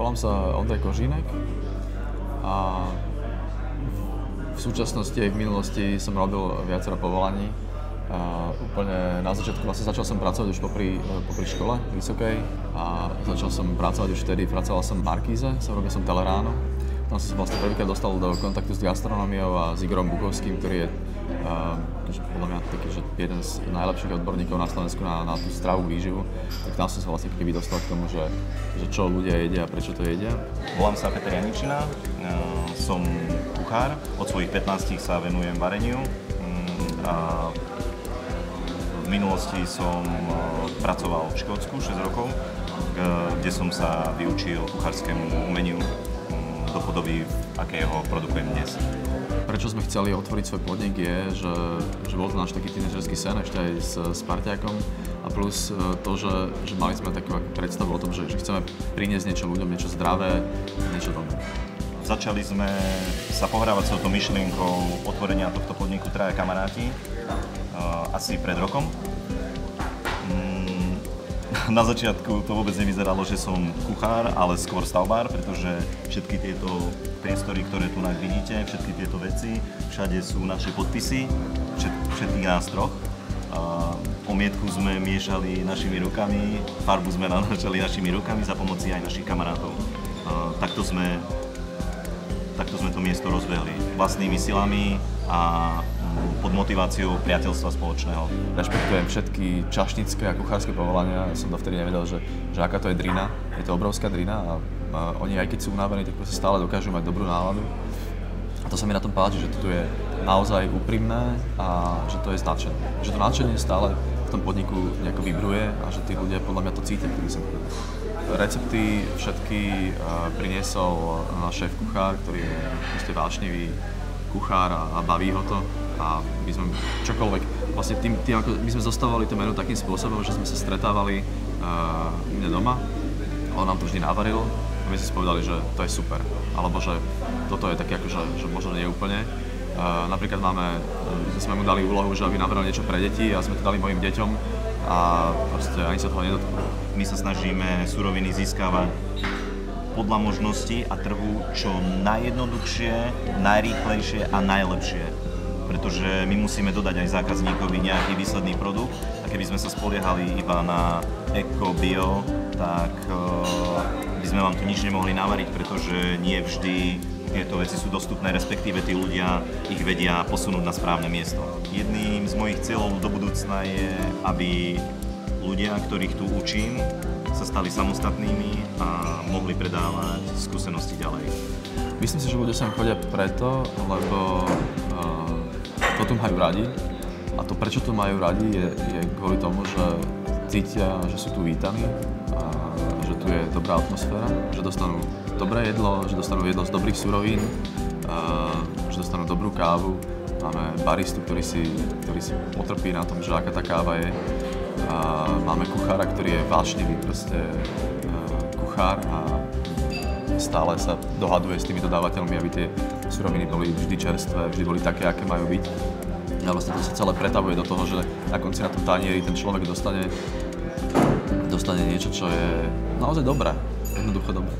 Volám sa Ondrej Kožínek a v súčasnosti aj v minulosti som robil viacero povolaní. Úplne na začiatku vlastne začal som pracovať už popri škole vysokej a začal som pracovať už vtedy, pracoval som v Markíze, robil som Teleráno. Tam som sa vlastne prvýkrát dostal do kontaktu s gastronómiou a s Igorom Bukovským, ktorý je podľa mňa taký, že jeden z najlepších odborníkov na Slovensku na tú stravú výživu. Tak tam som sa vlastne keby dostal k tomu, že čo ľudia jedia a prečo to jedia. Volám sa Peter Janičina, som kuchár, od svojich 15 sa venujem vareniu a v minulosti som pracoval v Škótsku 6 rokov, kde som sa vyučil kuchárskému umeniu do podoby, akého produkujem dnes. Prečo sme chceli otvoriť svoj podnik je, že bol to náš taký tínedžerský sen ešte aj s parťákom a plus to, že mali sme takú predstavu o tom, že chceme priniesť niečo ľuďom, niečo zdravé, niečo dobré. Začali sme sa pohrávať s touto myšlienkou otvorenia tohto podniku traja kamaráti asi pred rokom. Na začiatku to vôbec nevyzeralo, že som kuchár, ale skôr stavbár, pretože všetky tieto priestory, ktoré tu vidíte, všetky tieto veci, všade sú naše podpisy, všetkých nás troch. Omietku sme miešali našimi rukami, farbu sme nanášali našimi rukami za pomoci aj našich kamarátov. Takto sme to miesto rozbehli vlastnými silami a pod motiváciou priateľstva spoločného. Rešpektujem všetky čašnické a kuchárske povolania. Ja som dovtedy nevedel, že aká to je drina. Je to obrovská drina a oni aj keď sú unavení, tak stále dokážu mať dobrú náladu. A to sa mi na tom páči, že to tu je naozaj úprimné a že to je značené. Že to nadšenie stále v tom podniku nejako vibruje a že tí ľudia podľa mňa to cítia, keď som povedal. Recepty všetky priniesol náš šéf kuchár, ktorý je proste vášnivý kuchár a baví ho to. A my sme čokoľvek, vlastne tým ako my sme zostavovali to menu takým spôsobom, že sme sa stretávali u mňa doma, on nám to vždy navaril a my sme si povedali, že to je super, alebo že toto je také akože, že možno nie úplne. Napríklad sme mu dali úlohu, že aby navaril niečo pre deti a sme to dali mojim deťom a proste ani sa toho nedotklo. My sa snažíme suroviny získavať podľa možností a trhu čo najjednoduchšie, najrýchlejšie a najlepšie. Pretože my musíme dodať aj zákazníkovi nejaký výsledný produkt a keby sme sa spoliehali iba na eko, bio, tak by sme vám tu nič nemohli navariť, pretože nie vždy tieto veci sú dostupné, respektíve tí ľudia ich vedia posunúť na správne miesto. Jedným z mojich cieľov do budúcna je, aby ľudia, ktorých tu učím, sa stali samostatnými a mohli predávať skúsenosti ďalej. Myslím si, že ľudia sem chodia preto, lebo to tu majú radi a to, prečo to majú radi, je kvôli tomu, že cítia, že sú tu vítaní a že tu je dobrá atmosféra, že dostanú dobré jedlo, že dostanú jedlo z dobrých surovín, že dostanú dobrú kávu. Máme baristu, ktorý si potrpí na tom, že aká tá káva je. Máme kuchára, ktorý je vášnivý proste kuchár a stále sa dohaduje s tými dodávateľmi, aby tie suroviny boli vždy čerstvé, vždy boli také, aké majú byť. A vlastne to sa celé pretavuje do toho, že na konci na tom tanieri ten človek dostane niečo, čo je naozaj dobré, jednoducho dobré.